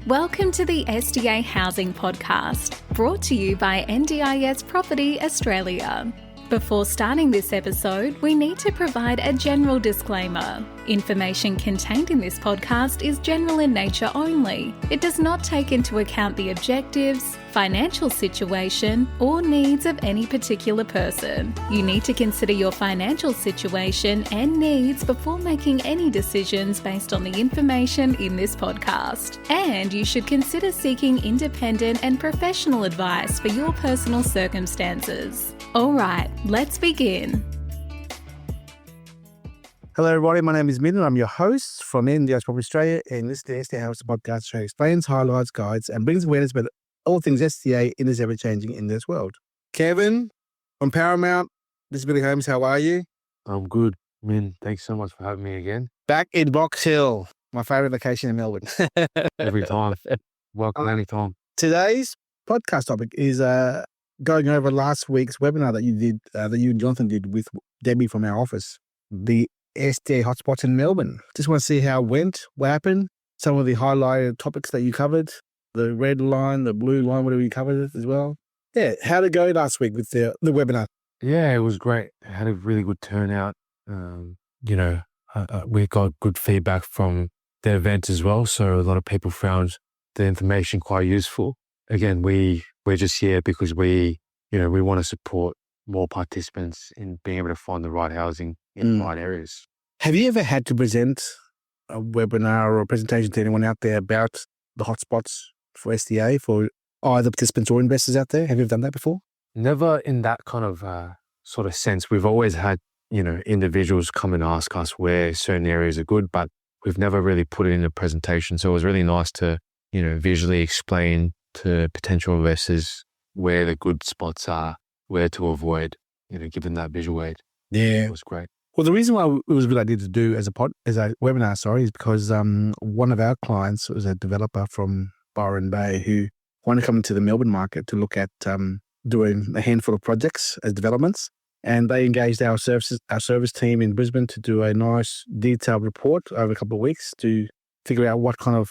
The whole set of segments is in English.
Welcome to the SDA Housing Podcast, brought to you by NDIS Property Australia. Before starting this episode, we need to provide a general disclaimer. Information contained in this podcast is general in nature only. It does not take into account the objectives, financial situation, or needs of any particular person. You need to consider your financial situation and needs before making any decisions based on the information in this podcast. And you should consider seeking independent and professional advice for your personal circumstances. All right, let's begin. Hello, everybody. My name is Minh. I'm your host from NDIS Property Australia, and this is the SDA Housing Podcast show explains, highlights, guides, and brings awareness about all things SDA in this ever-changing in this world. Kevin from Paramount Disability Homes, how are you? I'm good, Minh. Thanks so much for having me again. Back in Box Hill, my favourite location in Melbourne. Every time. Welcome anytime. Today's podcast topic is going over last week's webinar that you did, that you and Jonathan did with Debbie from our office, the SDA hotspots in Melbourne. Just want to see how it went, what happened, some of the highlighted topics that you covered, the red line, the blue line, whatever you covered as well. Yeah, how'd it go last week with the webinar? Yeah, it was great. It had a really good turnout. We got good feedback from the event as well. So a lot of people found the information quite useful. Again, we're just here because we want to support more participants in being able to find the right housing in the right areas. Have you ever had to present a webinar or a presentation to anyone out there about the hotspots for SDA for either participants or investors out there? Have you ever done that before? Never in that kind of sort of sense. We've always had, individuals come and ask us where certain areas are good, but we've never really put it in a presentation. So it was really nice to, visually explain to potential investors where the good spots are, where to avoid, give them that visual aid. Yeah. It was great. Well, the reason why it was a good idea to do as a webinar, is because one of our clients was a developer from Byron Bay who wanted to come into the Melbourne market to look at doing a handful of projects as developments. And they engaged our service team in Brisbane to do a nice detailed report over a couple of weeks to figure out what kind of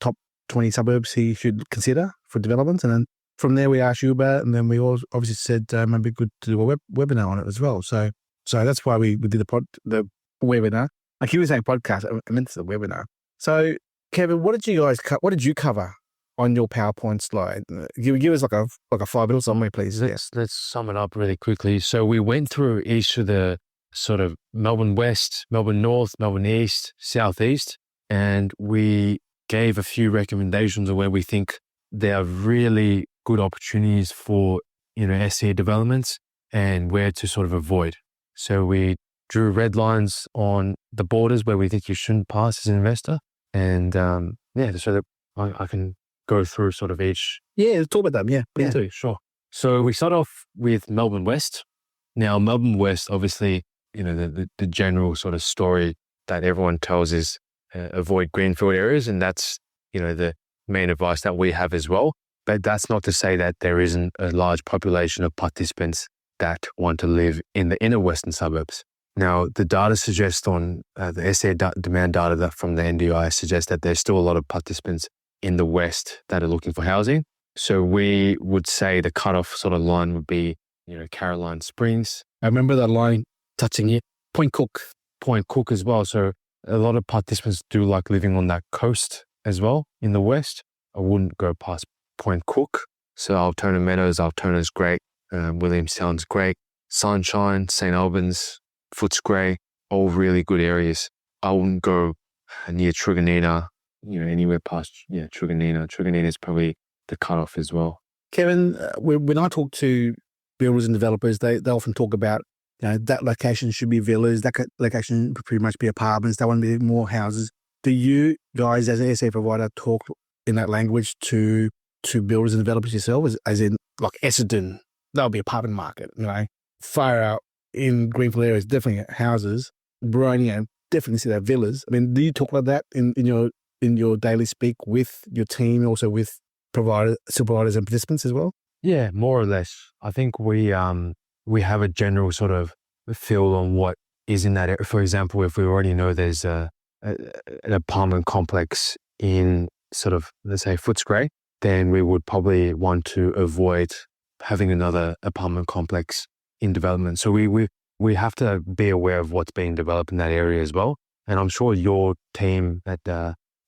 top 20 suburbs he should consider for development. And then from there, we asked you about it. And then we all obviously said maybe good to do a webinar on it as well. So that's why we did the webinar. I keep saying podcast. I meant the webinar. So Kevin, what did you cover on your PowerPoint slide? Give us like a 5 minutes summary, please. Let's sum it up really quickly. So we went through each of the sort of Melbourne West, Melbourne North, Melbourne East, Southeast, and we gave a few recommendations of where we think there are really good opportunities for, SDA developments and where to sort of avoid. So we drew red lines on the borders where we think you shouldn't pass as an investor. And so that I can go through sort of each. Yeah, let's talk about them. Yeah, please do. Sure. So we start off with Melbourne West. Now, Melbourne West, obviously, the general sort of story that everyone tells is avoid greenfield areas. And that's, the main advice that we have as well. But that's not to say that there isn't a large population of participants that want to live in the inner western suburbs. Now, the data suggests on the SDA demand data that from the NDI suggests that there's still a lot of participants in the west that are looking for housing. So we would say the cutoff sort of line would be, Caroline Springs. I remember that line touching it. Point Cook as well. So a lot of participants do like living on that coast as well in the west. I wouldn't go past Point Cook. So Altona Meadows, Altona's great. Williamstown's great. Sunshine, St. Albans, Footscray, all really good areas. I wouldn't go near Truganina, anywhere past, Truganina. Truganina is probably the cutoff as well. Kevin, when I talk to builders and developers, they often talk about, that location should be villas, that location should pretty much be apartments, they want to be more houses. Do you guys as an SA provider talk in that language to builders and developers yourself, as in like Essendon? That'll be apartment market, far out in greenfield areas, definitely houses. Boronia, definitely see that villas. I mean, do you talk about that in your daily speak with your team, also with supervisors and participants as well? Yeah, more or less. I think we have a general sort of feel on what is in that area. For example, if we already know there's an apartment complex in sort of, let's say, Footscray, then we would probably want to avoid having another apartment complex in development. So we have to be aware of what's being developed in that area as well. And I'm sure your team at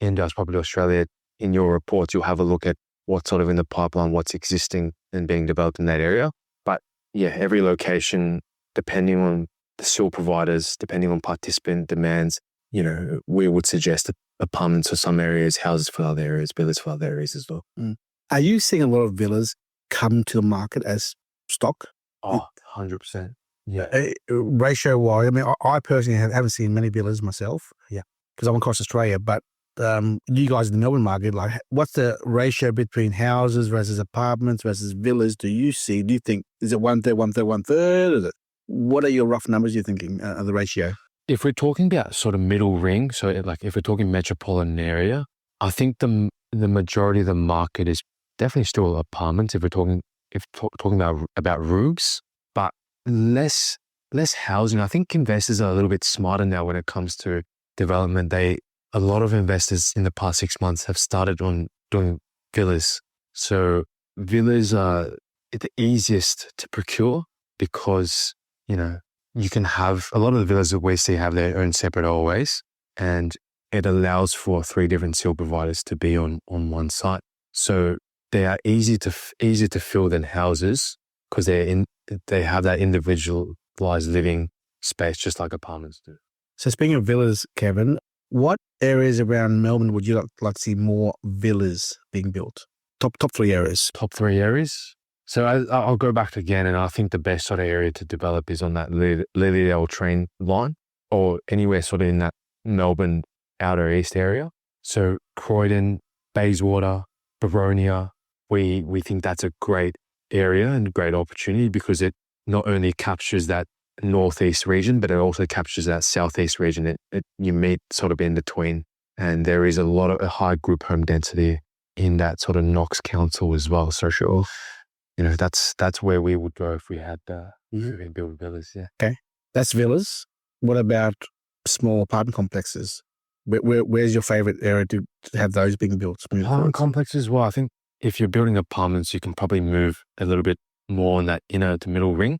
NDIS Property Australia, in your reports, you'll have a look at what's sort of in the pipeline, what's existing and being developed in that area. But yeah, every location, depending on the SIL providers, depending on participant demands, we would suggest apartments for some areas, houses for other areas, villas for other areas as well. Are you seeing a lot of villas come to the market as stock? Oh, 100%. Yeah. Ratio-wise, I mean, I personally haven't seen many villas myself. Yeah, because I'm across Australia. But you guys in the Melbourne market, like, what's the ratio between houses versus apartments versus villas? Do you think, is it 1/3, 1/3, 1/3? Is it? What are your rough numbers you're thinking of the ratio? If we're talking about sort of middle ring, so like if we're talking metropolitan area, I think the majority of the market is definitely still apartments. If we're talking about roofs, but less housing. I think investors are a little bit smarter now when it comes to development. A lot of investors in the past 6 months have started on doing villas. So villas are the easiest to procure because, you can have a lot of the villas that we see have their own separate OOAs, and it allows for 3 different SIL providers to be on one site. So they are easier to fill than houses because they have that individualized living space just like apartments do. So speaking of villas, Kevin, what areas around Melbourne would you like to see more villas being built? Top 3 areas. Top 3 areas. So I'll go back again, and I think the best sort of area to develop is on that Lilydale train line or anywhere sort of in that Melbourne outer east area. So Croydon, Bayswater, Boronia, we think that's a great area and a great opportunity because it not only captures that northeast region, but it also captures that southeast region. You meet sort of in between, and there is a high group home density in that sort of Knox Council as well. So sure. That's where we would go if we had build villas. Yeah. Okay, that's villas. What about small apartment complexes? Where's your favorite area to have those being built? Apartment complexes. Well, I think if you're building apartments, you can probably move a little bit more in that inner to middle ring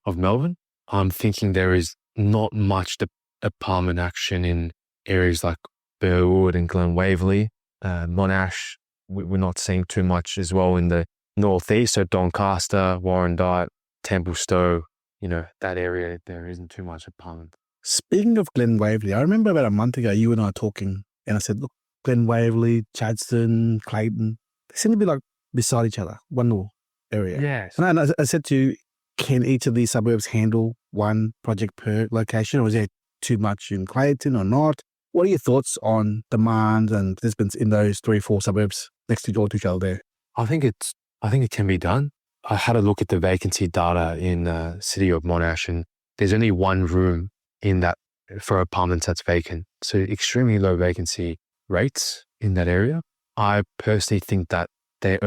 of Melbourne. I'm thinking there is not much apartment action in areas like Burwood and Glen Waverley, Monash. We're not seeing too much as well in the northeast, so Doncaster, Warrandyte, Templestowe, that area, there isn't too much apartment. Speaking of Glen Waverley, I remember about a month ago, you and I talking, and I said, look, Glen Waverley, Chadstone, Clayton, they seem to be like beside each other, one little area. Yes. And I said to you, can each of these suburbs handle one project per location, or is there too much in Clayton or not? What are your thoughts on demand and participants in those 3-4 suburbs next to each other there? I think it can be done. I had a look at the vacancy data in the city of Monash, and there's only 1 room in that for apartments that's vacant. So extremely low vacancy rates in that area. I personally think that they're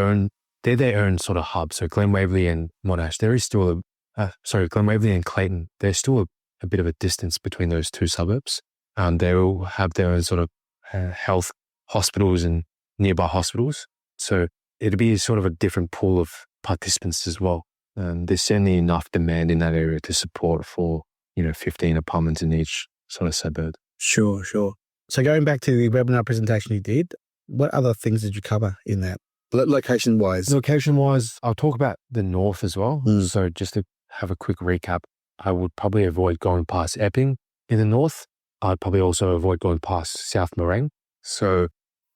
their own sort of hub. So Glen Waverley and Monash, there is still Glen Waverley and Clayton, there's still a bit of a distance between those 2 suburbs. They all have their own sort of health hospitals and nearby hospitals. So it'd be sort of a different pool of participants as well. There's certainly enough demand in that area to support for, 15 apartments in each sort of suburb. Sure. So going back to the webinar presentation you did, what other things did you cover in that? Location-wise? Location-wise, I'll talk about the north as well. So just to have a quick recap, I would probably avoid going past Epping in the north. I'd probably also avoid going past South Morang. So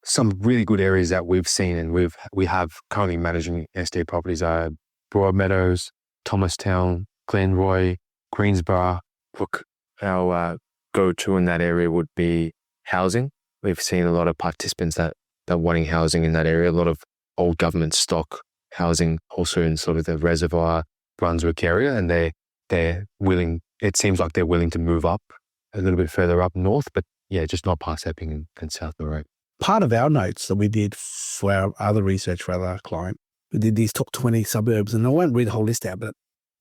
some really good areas that we've seen and we have currently managing SDA properties are Broadmeadows, Thomastown, Glenroy, Greensborough. Look, our go-to in that area would be housing. We've seen a lot of participants that are wanting housing in that area, a lot of old government stock housing also in sort of the Reservoir, Brunswick area, and they're willing, it seems like they're willing to move up a little bit further up north, but yeah, just not past Epping and South Morang. Part of our notes that we did for our other research for our client, we did these top 20 suburbs, and I won't read the whole list out, but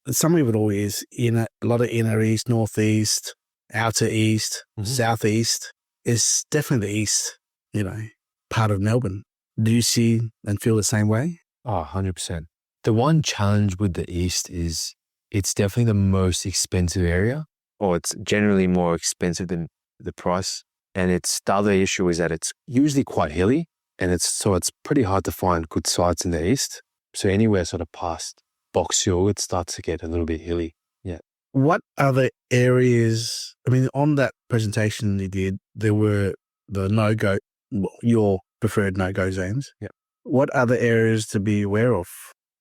the summary of it all is a lot of inner east, northeast, outer east, southeast. Is definitely the east, part of Melbourne. Do you see and feel the same way? Oh, 100%. The one challenge with the East is it's definitely the most expensive area, or it's generally more expensive than the price. And the other issue is that it's usually quite hilly, and it's pretty hard to find good sites in the East. So anywhere sort of past Box Hill, it starts to get a little bit hilly. Yeah. What other areas, on that presentation you did, there were the no-go, your preferred no-go zones. Yeah. What other areas to be aware of?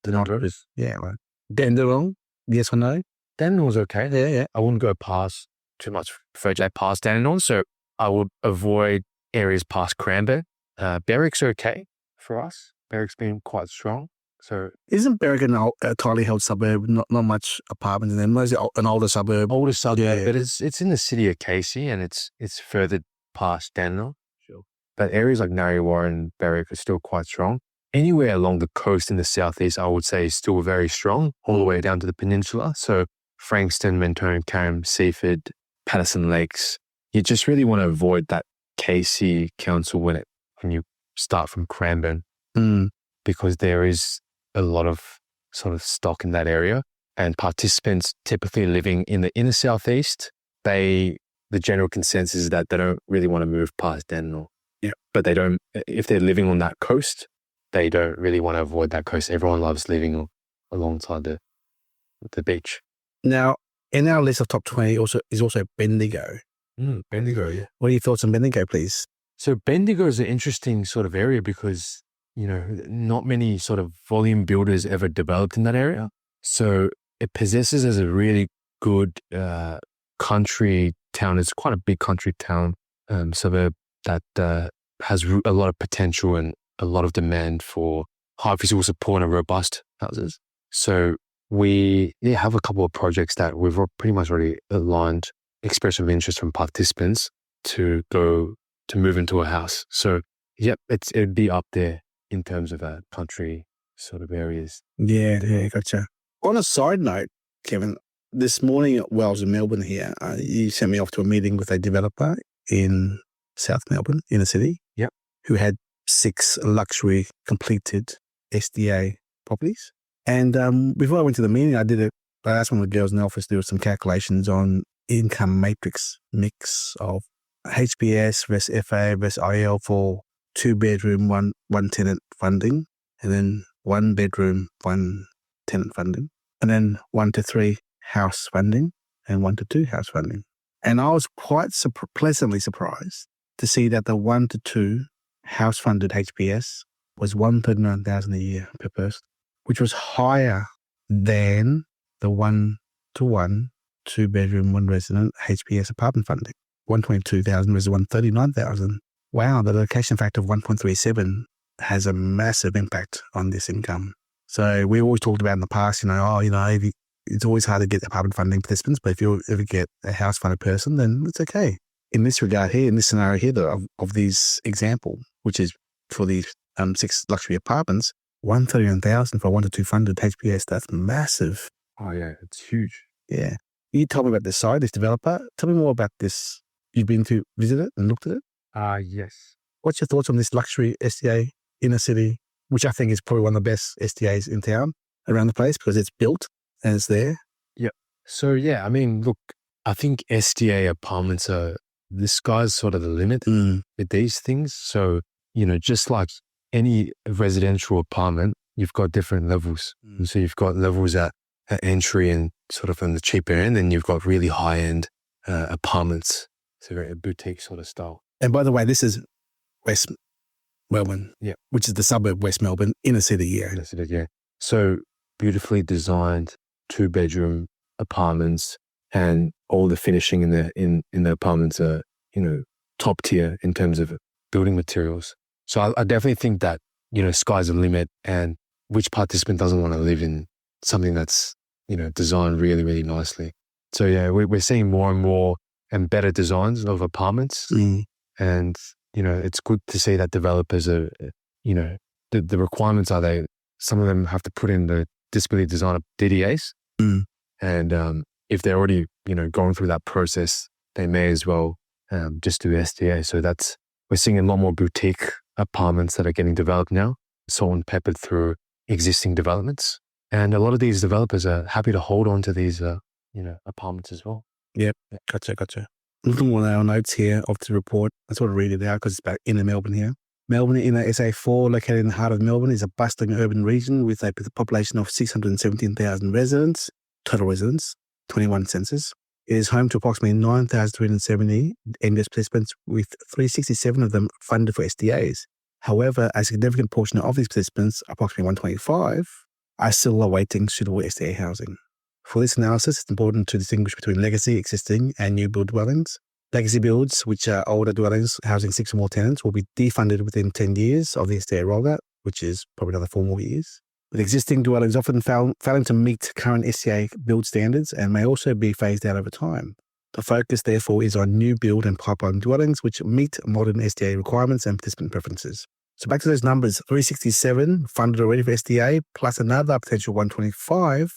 Yeah, like Dandenong, yes or no? Dandenong's okay. Yeah. I wouldn't go past too much further past Dandenong, so I would avoid areas past Cranbourne. Berwick's okay for us. Berwick's been quite strong. So isn't Berwick a tightly held suburb? Not much apartments in them. Is it an older suburb? Older suburb, yeah. But it's in the city of Casey, and it's further past Dandenong. Sure. But areas like Narre and Berwick are still quite strong. Anywhere along the coast in the southeast, I would say, is still very strong, all the way down to the peninsula. So Frankston, Mentone, Carrum, Seaford, Patterson Lakes. You just really want to avoid that Casey council when you start from Cranbourne, because there is a lot of sort of stock in that area, and participants typically living in the inner southeast, the general consensus is that they don't really want to move past Dandenong. Yeah. But if they're living on that coast, they don't really want to avoid that coast. Everyone loves living alongside the beach. Now, in our list of top 20 is also Bendigo. Bendigo, yeah. What are your thoughts on Bendigo, please? So Bendigo is an interesting sort of area because, not many sort of volume builders ever developed in that area. So it possesses as a really good country town. It's quite a big country town suburb that has a lot of potential and a lot of demand for high physical support and robust houses. So we have a couple of projects that we've pretty much already aligned expression of interest from participants to move into a house. So it'd be up there in terms of country sort of areas. Yeah, gotcha. On a side note, Kevin, this morning while I was in Melbourne here, you sent me off to a meeting with a developer in South Melbourne, inner city, who had 6 luxury completed SDA properties. And before I went to the meeting, I asked one of the girls in the office to do some calculations on income matrix mix of HPS versus FA versus IL for 2-bedroom, one tenant funding, and then 1-bedroom, 1-tenant funding, and then 1 to 3 house funding and 1 to 2 house funding. And I was quite pleasantly surprised to see that the 1 to 2 house funded HPS was $139,000 a year per person, which was higher than the 1 to 1 2-bedroom, 1-resident HPS apartment funding. $122,000 versus $139,000. Wow, the location factor of 1.37 has a massive impact on this income. So we always talked about in the past, it's always hard to get apartment funding participants, but if you ever get a house funded person, then it's okay. In this regard here, in this scenario here of these example, which is for these 6 luxury apartments, $139,000 for 1 to 2 funded HPS, that's massive. Oh yeah, it's huge. Yeah. You told me about this site, this developer. Tell me more about this. You've been to visit it and looked at it? Yes. What's your thoughts on this luxury SDA inner city, which I think is probably one of the best SDAs in town around the place because it's built and it's there? Yeah. So look, I think SDA apartments the sky's sort of the limit with these things. So, just like any residential apartment, you've got different levels. And so you've got levels at entry and sort of on the cheaper end, and you've got really high-end apartments. It's a very boutique sort of style. And by the way, this is West Melbourne, which is the suburb West Melbourne, inner city, Inner city, yeah. So beautifully designed 2-bedroom apartments, and all the finishing in the apartments are, top tier in terms of building materials. So I definitely think that, sky's the limit, and which participant doesn't want to live in something that's, designed really, really nicely. So yeah, we're seeing more and more and better designs of apartments. And, it's good to see that developers are, the requirements are some of them have to put in the disability design of DDAs. And if they're already, going through that process, they may as well just do SDA. So we're seeing a lot more boutique apartments that are getting developed now, salt and peppered through existing developments. And a lot of these developers are happy to hold on to these, apartments as well. Yep. Gotcha. Looking at our notes here of the report, I sort of read it out because it's back in Melbourne here. Melbourne in SA4, located in the heart of Melbourne, is a bustling urban region with a population of 617,000 residents, total residents, 21 census. It is home to approximately 9,370 NDIS participants, with 367 of them funded for SDAs. However, a significant portion of these participants, approximately 125, are still awaiting suitable SDA housing. For this analysis, it's important to distinguish between legacy, existing, and new build dwellings. Legacy builds, which are older dwellings housing 6 or more tenants, will be defunded within 10 years of the SDA rollout, which is probably another 4 more years. With existing dwellings often failing to meet current SDA build standards and may also be phased out over time. The focus, therefore, is on new build and pipeline dwellings which meet modern SDA requirements and participant preferences. So back to those numbers, 367 funded already for SDA, plus another potential 125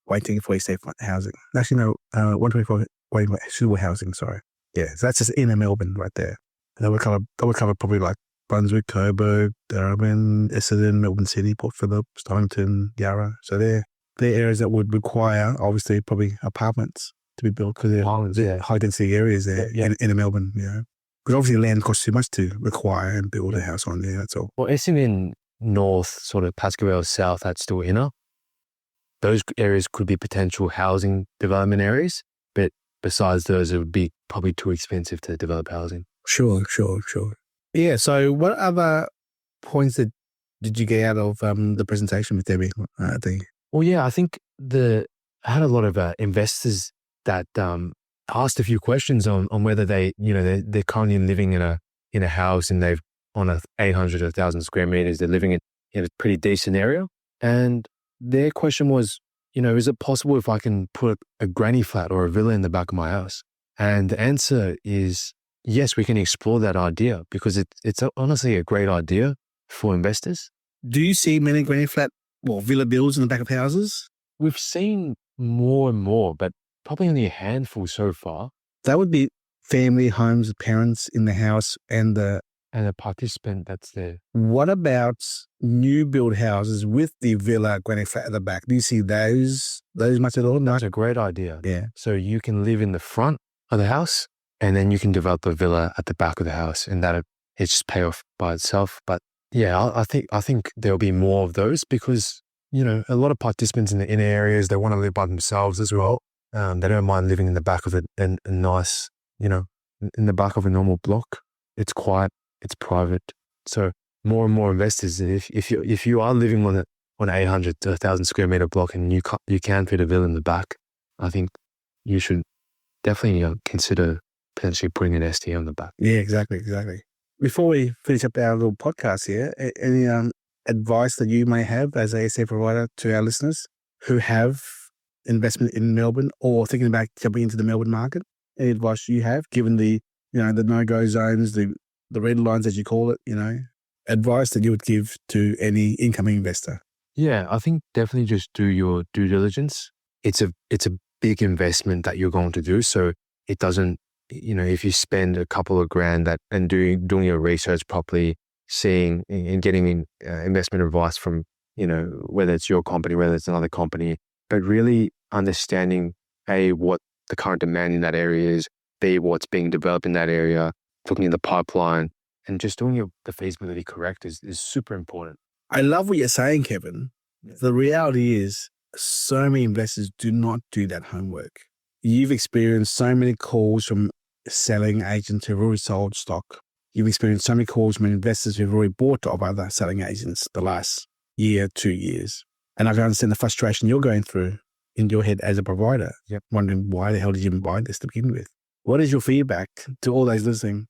waiting for SDA housing. Actually, no, 125 waiting for suitable housing, sorry. Yeah, so that's just inner Melbourne right there. And that would cover probably like Brunswick, Coburg, Darwin, Essendon, Melbourne City, Port Phillip, Stonington, Yarra. So they're areas that would require, obviously, probably apartments to be built because they're high density areas there in Melbourne, Because obviously land costs too much to require and build a house on there, that's all. Well, Essendon North, sort of Pascoe South, that's still inner. Those areas could be potential housing development areas, but besides those, it would be probably too expensive to develop housing. Sure. Yeah, so what other points did you get out of the presentation with Debbie? Well, yeah, I think I had a lot of investors that asked a few questions on whether they're currently living in a house and they've on a 800 or 1,000 square meters, they're living in a pretty decent area. And their question was, is it possible if I can put a granny flat or a villa in the back of my house? And the answer is yes, we can explore that idea because it's honestly a great idea for investors. Do you see many granny flat or villa builds in the back of houses? We've seen more and more, but probably only a handful so far. That would be family homes, parents in the house and a participant that's there. What about new build houses with the villa granny flat at the back? Do you see those much at all? That's a great idea. Yeah. So you can live in the front of the house and then you can develop a villa at the back of the house and it just pay off by itself. But yeah, I think there'll be more of those because, a lot of participants in the inner areas, they want to live by themselves as well. They don't mind living in the back of a nice, in the back of a normal block. It's quiet. It's private. So more and more investors, if you are living on an 800 to 1,000 square meter block and you can fit a villa in the back, I think you should definitely consider potentially putting an SDA on the back. Yeah, exactly. Before we finish up our little podcast here, any advice that you may have as a SDA provider to our listeners who have investment in Melbourne or thinking about jumping into the Melbourne market? Any advice you have, given the the no-go zones, the red lines, as you call it, advice that you would give to any incoming investor? Yeah, I think definitely just do your due diligence. It's a big investment that you're going to do. So it doesn't, if you spend a couple of grand and doing your research properly, seeing and getting investment advice from, whether it's your company, whether it's another company, but really understanding what the current demand in that area is, B, what's being developed in that area, looking at the pipeline, and just doing the feasibility correct is super important. I love what you're saying, Kevin. Yeah. The reality is so many investors do not do that homework. You've experienced so many calls from selling agents who've already sold stock. You've experienced so many calls from investors who've already bought of other selling agents the last year, 2 years. And I can understand the frustration you're going through in your head as a provider, wondering why the hell did you even buy this to begin with? What is your feedback to all those listening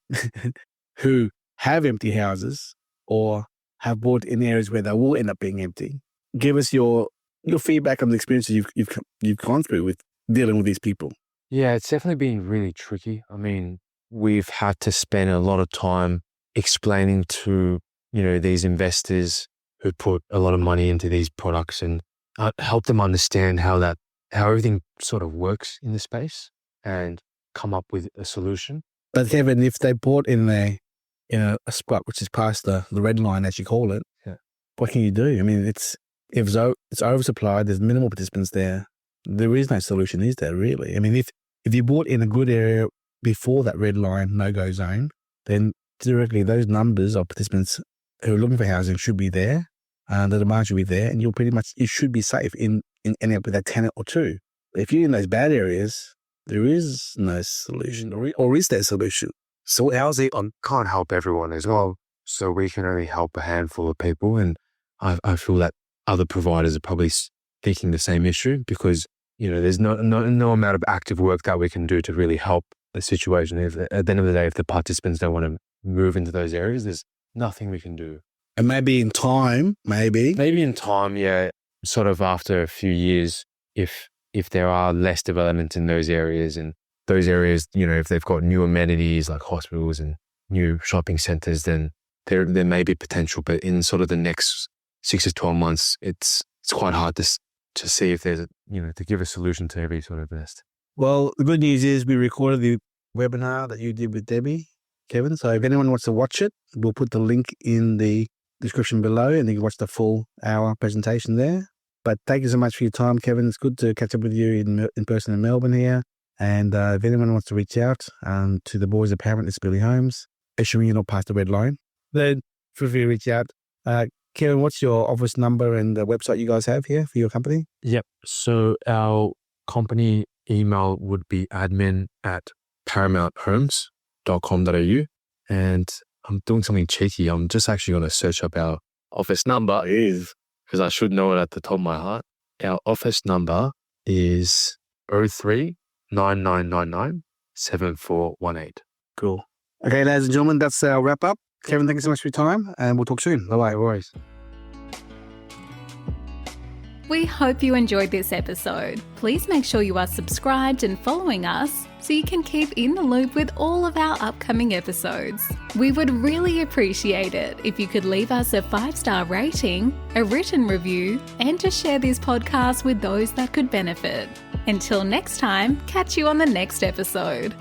who have empty houses or have bought in areas where they will end up being empty? Give us your feedback on the experiences you've gone through with dealing with these people. Yeah, it's definitely been really tricky. I mean, we've had to spend a lot of time explaining to, these investors who put a lot of money into these products and help them understand how everything sort of works in the space and come up with a solution. But Kevin, if they bought in a in a spot which is past the red line, as you call it, what can you do? I mean, it's oversupplied. There's minimal participants there. There is no solution, is there, really? I mean, if you bought in a good area before that red line no-go zone, then theoretically those numbers of participants who are looking for housing should be there, the demand should be there, and you should be safe in ending up with a tenant or two. If you're in those bad areas, there is no solution, or is there a solution? So housing can't help everyone as well. So we can only help a handful of people. And I feel that other providers are probably thinking the same issue because, there's no amount of active work that we can do to really help the situation. If at the end of the day, if the participants don't want to move into those areas, there's nothing we can do. And maybe in time, yeah, sort of after a few years, if there are less development in those areas and those areas, if they've got new amenities like hospitals and new shopping centers, then there may be potential. But in sort of the next 6 to 12 months, it's quite hard to see if there's to give a solution to every sort of nest. Well, the good news is we recorded the webinar that you did with Debbie, Kevin. So if anyone wants to watch it, we'll put the link in the description below and you can watch the full hour presentation there. But thank you so much for your time, Kevin. It's good to catch up with you in person in Melbourne here. And if anyone wants to reach out to the boys at Paramount Disability Homes, assuming you're not past the red line, then feel free to reach out. Kevin, what's your office number and the website you guys have here for your company? Yep. So our company email would be admin@paramounthomes.com.au. And I'm doing something cheeky. I'm just actually going to search up our office number because I should know it at the top of my heart. Our office number is 03-9999-7418. Cool. Okay, ladies and gentlemen, that's our wrap up. Kevin, thank you so much for your time and we'll talk soon. Bye-bye. Always. We hope you enjoyed this episode. Please make sure you are subscribed and following us so you can keep in the loop with all of our upcoming episodes. We would really appreciate it if you could leave us a 5-star rating, a written review, and to share this podcast with those that could benefit. Until next time, catch you on the next episode.